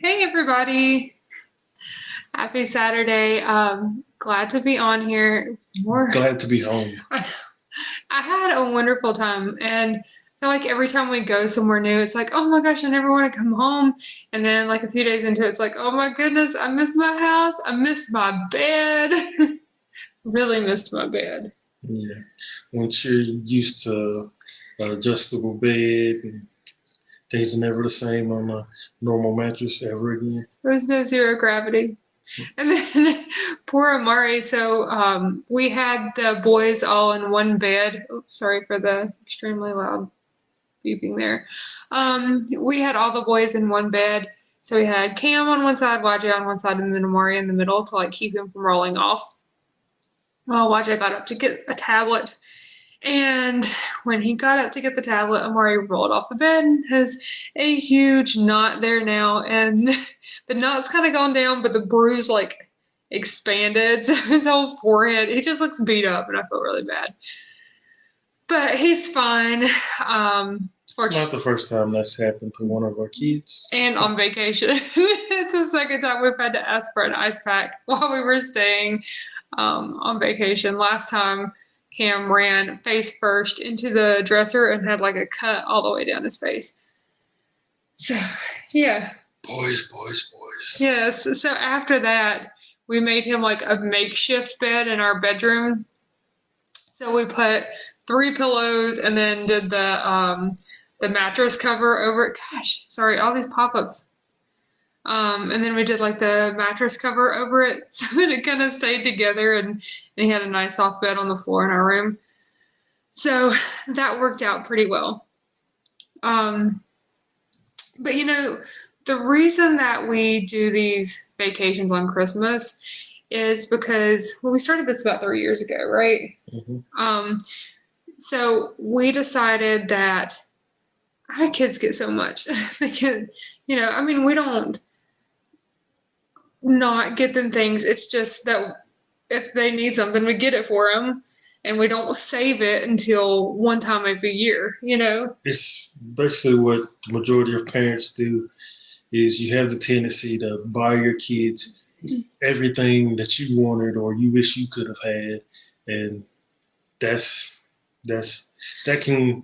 Hey everybody, happy Saturday. Glad to be on here. More, Glad to be home. I had a wonderful time, and I feel like every time we go somewhere new, it's like, oh my gosh, I never want to come home. And then like a few days into it, it's like, oh my goodness, I miss my house. I miss my bed. Really missed my bed. Yeah. Once you're used to an adjustable bed and things are never the same on a normal mattress ever again. There was no zero gravity. And then poor Amari. So we had the boys all in one bed. Oops, sorry for the extremely loud beeping there. We had all the boys in one bed. So we had Cam on one side, YJ on one side, and then Amari in the middle to like keep him from rolling off. Well, YJ got up to get a tablet, and when he got up to get the tablet, Amari rolled off the bed, has a huge knot there now, and the knot's kind of gone down, but the bruise like expanded, so his whole forehead, he just looks beat up, and I feel really bad. But he's fine. It's Fortunately, not the first time that's happened to one of our kids. and on vacation. It's the second time we've had to ask for an ice pack while we were staying on vacation. Last time, Cam ran face first into the dresser and had like a cut all the way down his face. So, yeah. Boys, boys, boys. Yes. So after that, we made him like a makeshift bed in our bedroom. So we put three pillows and then did the mattress cover over it. Gosh, sorry, all these pop-ups. And then we did like the mattress cover over it so that it kind of stayed together and he had a nice soft bed on the floor in our room. So that worked out pretty well. Um, but the reason that we do these vacations on Christmas is because, well, we started this about 3 years ago, right? Hmm. Um, so we decided that our kids get so much. They get, I mean, we don't not get them things. It's just that if they need something, we get it for them, and we don't save it until one time every year. It's basically what the majority of parents do is you have the tendency to buy your kids everything that you wanted or you wish you could have had, and that's that's that can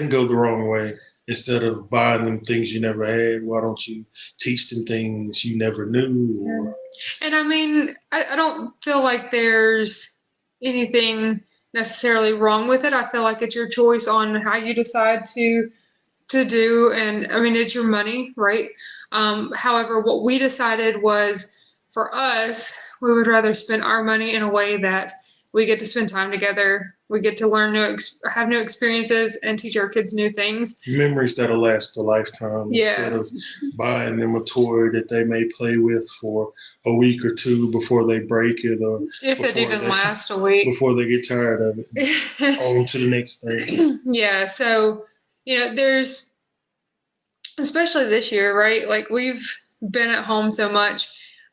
go the wrong way. Instead of buying them things you never had, why don't you teach them things you never knew? Yeah. Or And I mean, I don't feel like there's anything necessarily wrong with it. I feel like it's your choice on how you decide to do, and I mean, it's your money, right? However, what we decided was for us, we would rather spend our money in a way that we get to spend time together, we get to learn have new experiences, and teach our kids new things. memories that'll last a lifetime instead Yeah, of buying them a toy that they may play with for a week or two before they break it or if it before even they lasts a week. before they get tired of it. On to the next thing. Yeah, so there's especially this year, right? Like we've been at home so much.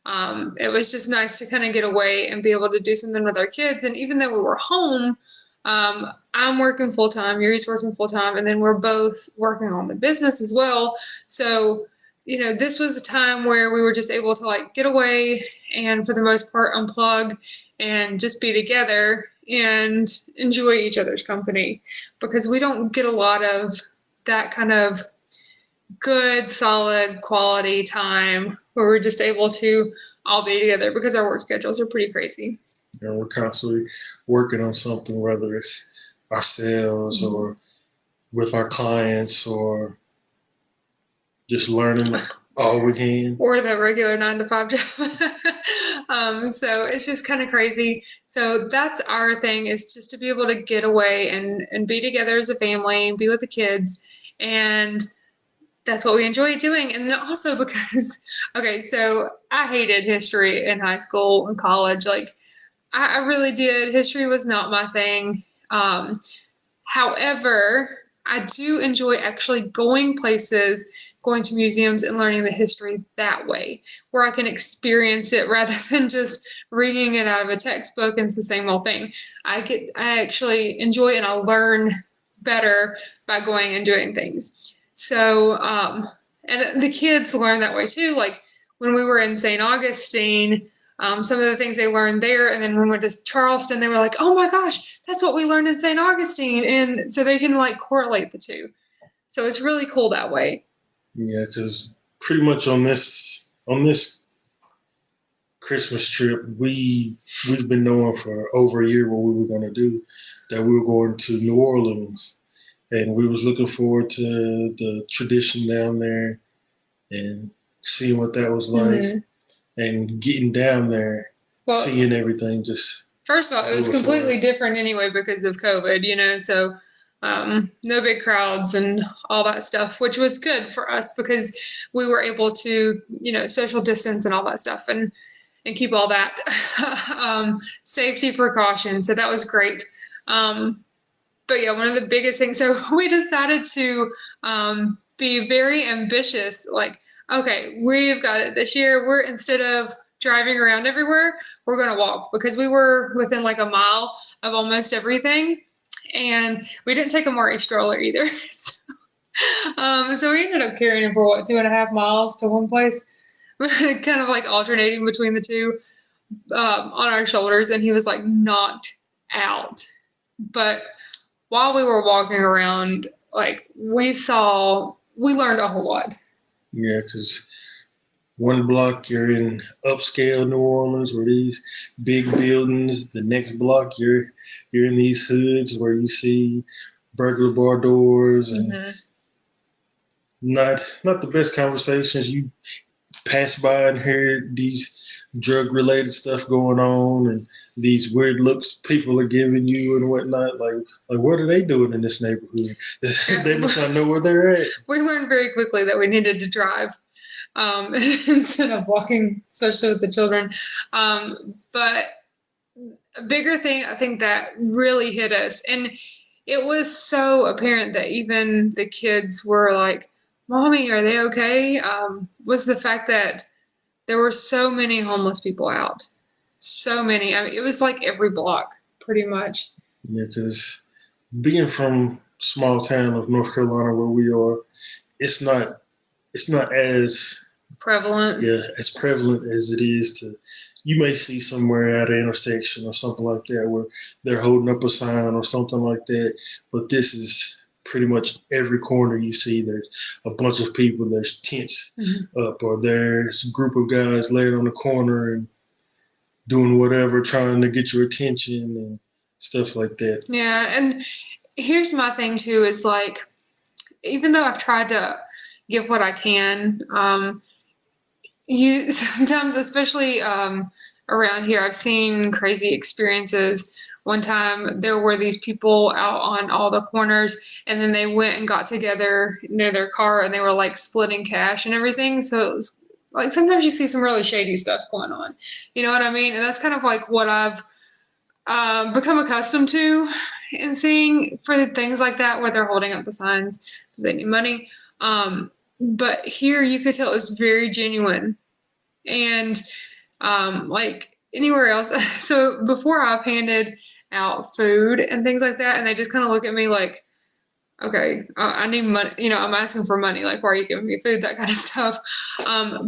It was just nice to kind of get away and be able to do something with our kids. And even though we were home, I'm working full time, Yuri's working full time, and then we're both working on the business as well. So, this was a time where we were just able to like get away and for the most part unplug and just be together and enjoy each other's company because we don't get a lot of that kind of good, solid, quality time where we're just able to all be together because our work schedules are pretty crazy. We're constantly working on something, whether it's ourselves Mm-hmm. or with our clients or just learning all we can. Or the regular 9 to 5 job. So it's just kind of crazy. So that's our thing is just to be able to get away and be together as a family, be with the kids, and that's what we enjoy doing. And also because, okay, so I hated history in high school and college. Like, I really did. History was not my thing. However, I do enjoy actually going places, going to museums, and learning the history that way, where I can experience it rather than just reading it out of a textbook and it's the same old thing. I actually enjoy and I learn better by going and doing things. So, And the kids learn that way too. Like when we were in St. Augustine, some of the things they learned there, and then when we went to Charleston, they were like, "Oh my gosh, that's what we learned in St. Augustine," and so they can like correlate the two. So it's really cool that way. Yeah, because pretty much on this Christmas trip, we've been knowing for over a year what we were going to do. That we were going to New Orleans, and we was looking forward to the tradition down there and seeing what that was like, Hmm. and getting down there, Well, seeing everything just first of all, it was blew us away. completely different anyway because of COVID, so no big crowds and all that stuff, which was good for us because we were able to, social distance and all that stuff and keep all that safety precautions. So that was great. Um, but yeah, one of the biggest things. So we decided to be very ambitious. Like, okay, we've got it this year. We're instead of driving around everywhere, we're going to walk because we were within like a mile of almost everything, and we didn't take a Mari stroller either. So we ended up carrying him for what 2.5 miles to one place, kind of like alternating between the two on our shoulders, and he was like knocked out. But while we were walking around, like we learned a whole lot. Yeah, because one block you're in upscale New Orleans where these big buildings. The next block you're in these hoods where you see burglar bar doors and Hmm. not the best conversations. You pass by and hear these drug related stuff going on and these weird looks people are giving you and whatnot. Like what are they doing in this neighborhood? They Yeah, must not know where they're at. we learned very quickly that we needed to drive instead of walking, especially with the children. But a bigger thing I think that really hit us, and it was so apparent that even the kids were like, "Mommy, are they okay?" Was the fact that there were so many homeless people out. So many. I mean, it was like every block, pretty much. Yeah, because being from small town of North Carolina where we are, it's not it's not as Prevalent. yeah as prevalent as it is to. You may see somewhere at an intersection or something like that where they're holding up a sign or something like that, but this is pretty much every corner you see. There's a bunch of people. There's tents Mhm. up, or there's a group of guys laying on the corner and doing whatever, trying to get your attention and stuff like that. Yeah, and here's my thing too is like, even though I've tried to give what I can, you sometimes, especially around here, I've seen crazy experiences. One time there were these people out on all the corners, and then they went and got together near their car and they were like splitting cash and everything. So it was like sometimes you see some really shady stuff going on. You know what I mean? And that's kind of like what I've become accustomed to and seeing for things like that where they're holding up the signs so they need money. But here you could tell it's very genuine and like anywhere else. So before I've handed out food and things like that, and they just kind of look at me like, okay, I need money. I'm asking for money. Like, why are you giving me food? That kind of stuff.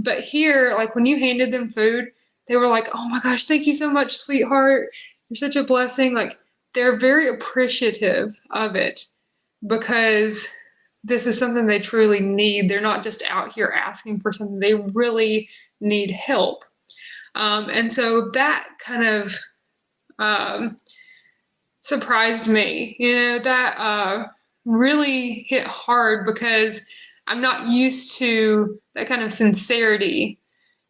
But here, like when you handed them food, they were like, oh my gosh, thank you so much, sweetheart. You're such a blessing. Like they're very appreciative of it because this is something they truly need. They're not just out here asking for something. They really need help. And so that kind of um, surprised me. That really hit hard because I'm not used to that kind of sincerity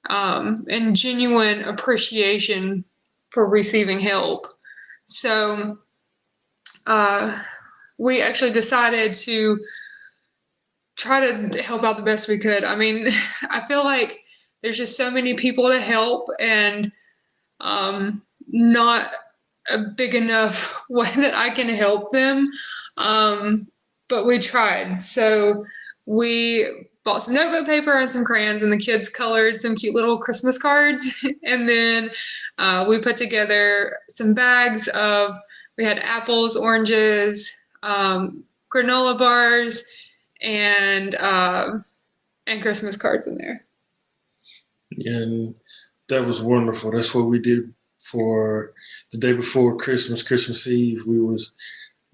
and genuine appreciation for receiving help. So uh, we actually decided to try to help out the best we could. I mean, I feel like there's just so many people to help and not a big enough way that I can help them. Um, but we tried. So we bought some notebook paper and some crayons, and the kids colored some cute little Christmas cards. And then we put together some bags of, we had apples, oranges, granola bars, and and Christmas cards in there. And that was wonderful. That's what we did for the day before Christmas, Christmas Eve. We was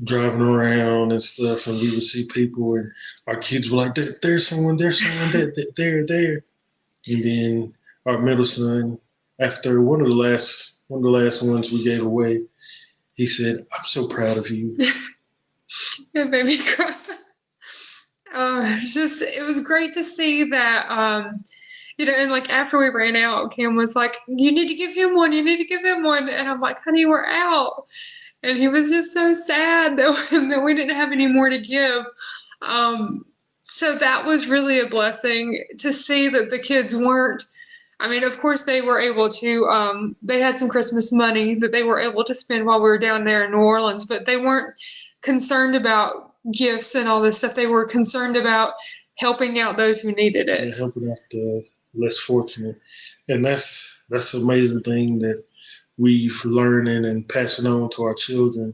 driving around and stuff, and we would see people, and our kids were like, "There's someone, there." And then our middle son, after one of the last ones we gave away, he said, "I'm so proud of you." It made me cry. It was great to see that, and like after we ran out, Kim was like, "You need to give him one, you need to give him one." And I'm like, "Honey, we're out." And he was just so sad that we didn't have any more to give. Um, so that was really a blessing to see that the kids weren't. I mean, of course, they were able to, they had some Christmas money that they were able to spend while we were down there in New Orleans, but they weren't concerned about gifts and all this stuff. They were concerned about helping out those who needed And it. helping out the less fortunate. And that's the amazing thing that we've learning and passing on to our children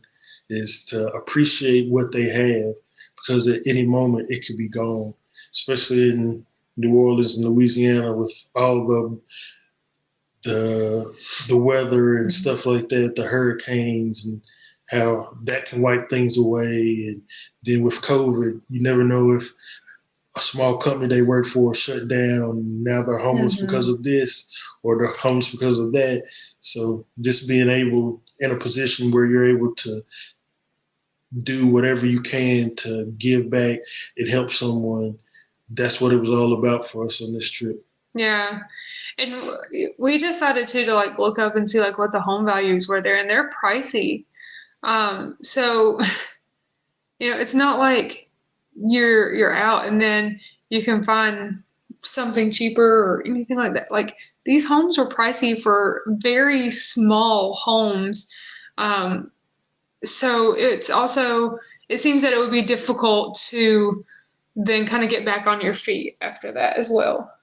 is to appreciate what they have because at any moment it could be gone, especially in New Orleans and Louisiana with all the weather and stuff like that, the hurricanes and how that can wipe things away. And then with COVID, you never know if a small company they worked for shut down. Now they're homeless because Hmm. of this, or they're homeless because of that. So just being able in a position where you're able to do whatever you can to give back and help someone, that's what it was all about for us on this trip. Yeah. And we decided to like look up and see like what the home values were there, and they're pricey. So it's not like you're out and then you can find something cheaper or anything like that. Like these homes were pricey for very small homes. Um, so it seems that it would be difficult to then kind of get back on your feet after that as well.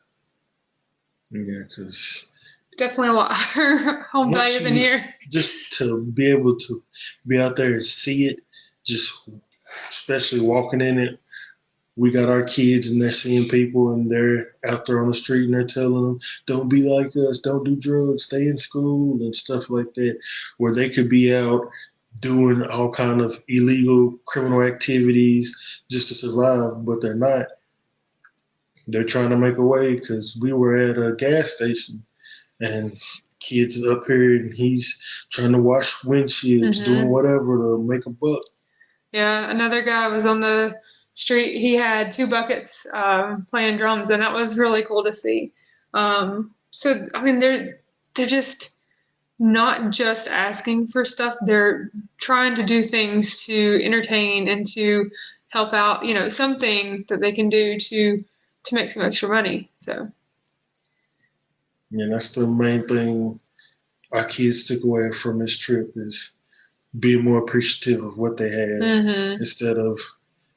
Yeah, because Definitely a lot higher home once value than you here. just to be able to be out there and see it, just especially walking in it, we got our kids and they're seeing people and they're out there on the street and they're telling them, don't be like us, don't do drugs, stay in school and stuff like that, where they could be out doing all kind of illegal criminal activities just to survive, but they're not. They're trying to make a way because we were at a gas station and kids up here and he's trying to wash windshields, doing Hmm. whatever to make a buck. Yeah, another guy was on the street. He had two buckets playing drums, and that was really cool to see. So I mean, they're just not just asking for stuff. They're trying to do things to entertain and to help out. Something that they can do to make some extra money. So And that's the main thing our kids took away from this trip is being more appreciative of what they have hmm. instead of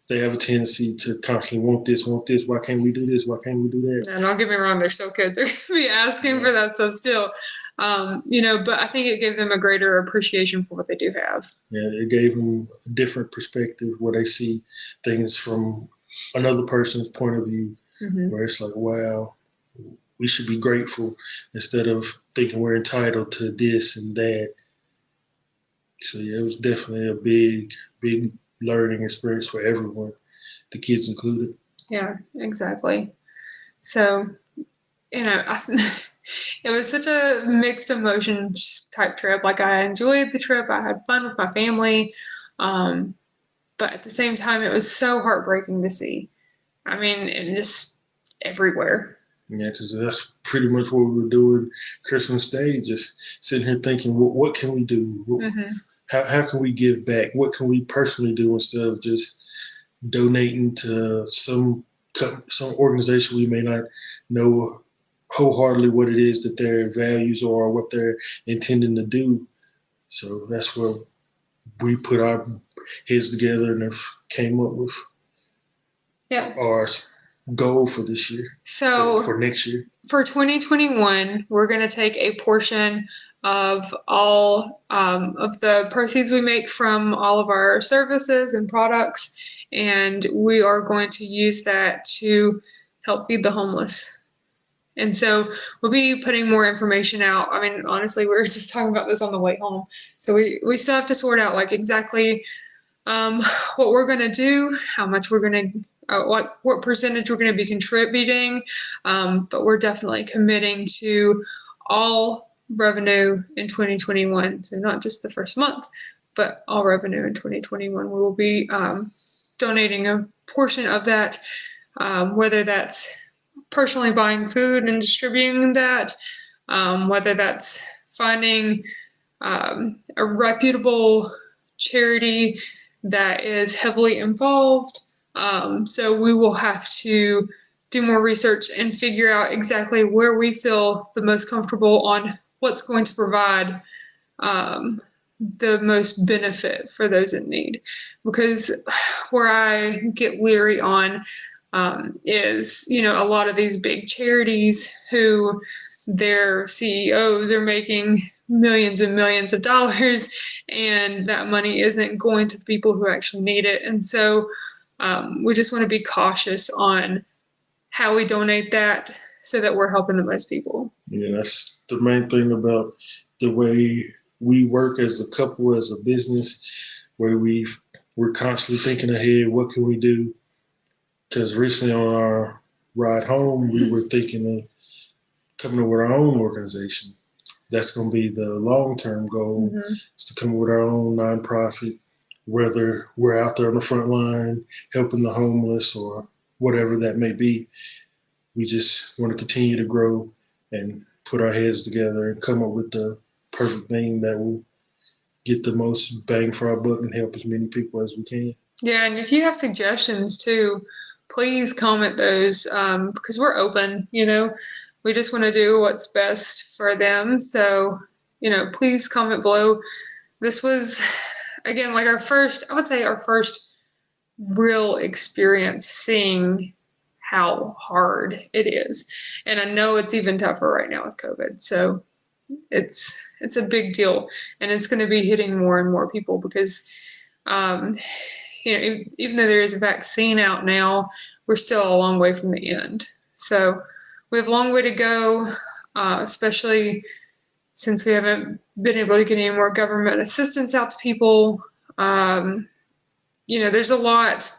they have a tendency to constantly want this. Why can't we do this? Why can't we do that? And don't get me wrong, they're still kids. They're gonna be asking Yeah, for that stuff still. But I think it gave them a greater appreciation for what they do have. yeah, it gave them a different perspective where they see things from another person's point of view, Hmm. where it's like, wow, we should be grateful instead of thinking we're entitled to this and that. So yeah, it was definitely a big learning experience for everyone, the kids included. Yeah, exactly. So, I, it was such a mixed emotions type trip. Like I enjoyed the trip. I had fun with my family. Um, but at the same time, it was so heartbreaking to see. I mean, and just everywhere. Yeah, because that's pretty much what we were doing Christmas Day, just sitting here thinking, what can we do? Hmm. How can we give back? What can we personally do instead of just donating to some organization we may not know wholeheartely what it is that their values are or what they're intending to do. So that's where we put our heads together and have came up with Yeah. our goal for this year, So for next year. for 2021, we're going to take a portion of all of the proceeds we make from all of our services and products, and we are going to use that to help feed the homeless. And so we'll be putting more information out. I mean, honestly, we were just talking about this on the way home. So we still have to sort out like exactly um, what we're going to do, how much we're going to, what percentage we're going to be contributing. But we're definitely committing to all revenue in 2021. So not just the first month, but all revenue in 2021. We will be donating a portion of that, whether that's personally buying food and distributing that, whether that's finding a reputable charity that is heavily involved. So we will have to do more research and figure out exactly where we feel the most comfortable on what's going to provide the most benefit for those in need. Because where I get leery on is, a lot of these big charities who their CEOs are making millions and millions of dollars, and that money isn't going to the people who actually need it. And so we just want to be cautious on how we donate that so that we're helping the most people. Yeah, that's the main thing about the way we work as a couple, as a business, where we're constantly thinking ahead. What can we do? Because recently on our ride home, we were thinking of coming up with our own organization. That's going to be the long-term goal, is to come up with our own nonprofit, whether we're out there on the front line helping the homeless or whatever that may be. We just want to continue to grow and put our heads together and come up with the perfect thing that will get the most bang for our buck and help as many people as we can. Yeah, and if you have suggestions too, please comment those because we're open, We just want to do what's best for them. So, please comment below. This was, again, like I would say our first real experience seeing how hard it is. And I know it's even tougher right now with COVID. So it's a big deal. And it's going to be hitting more and more people because, even though there is a vaccine out now, we're still a long way from the end. So we have a long way to go, especially since we haven't been able to get any more government assistance out to people. There's a lot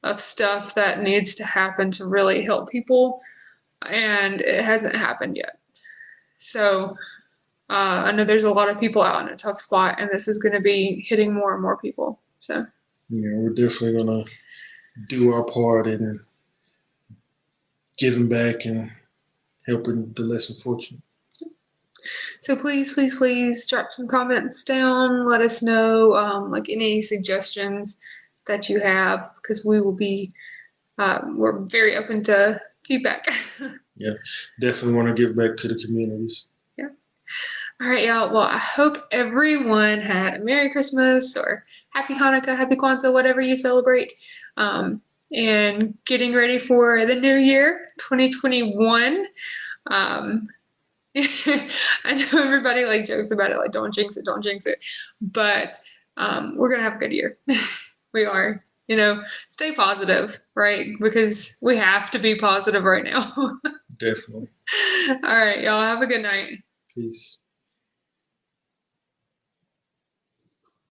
of stuff that needs to happen to really help people, and it hasn't happened yet. So I know there's a lot of people out in a tough spot, and this is going to be hitting more and more people. So yeah, we're definitely going to do our part in giving back and helping the less unfortunate. So please, please, please drop some comments down. Let us know like any suggestions that you have because we will be we're very open to feedback. Yeah, definitely want to give back to the communities. Yeah. All right, y'all. Well, I hope everyone had a Merry Christmas or Happy Hanukkah, Happy Kwanzaa, whatever you celebrate. And getting ready for the new year, 2021. I know everybody like jokes about it, like don't jinx it, don't jinx it. But we're gonna have a good year. We are. Stay positive, right? Because we have to be positive right now. Definitely. All right, y'all have a good night. Peace.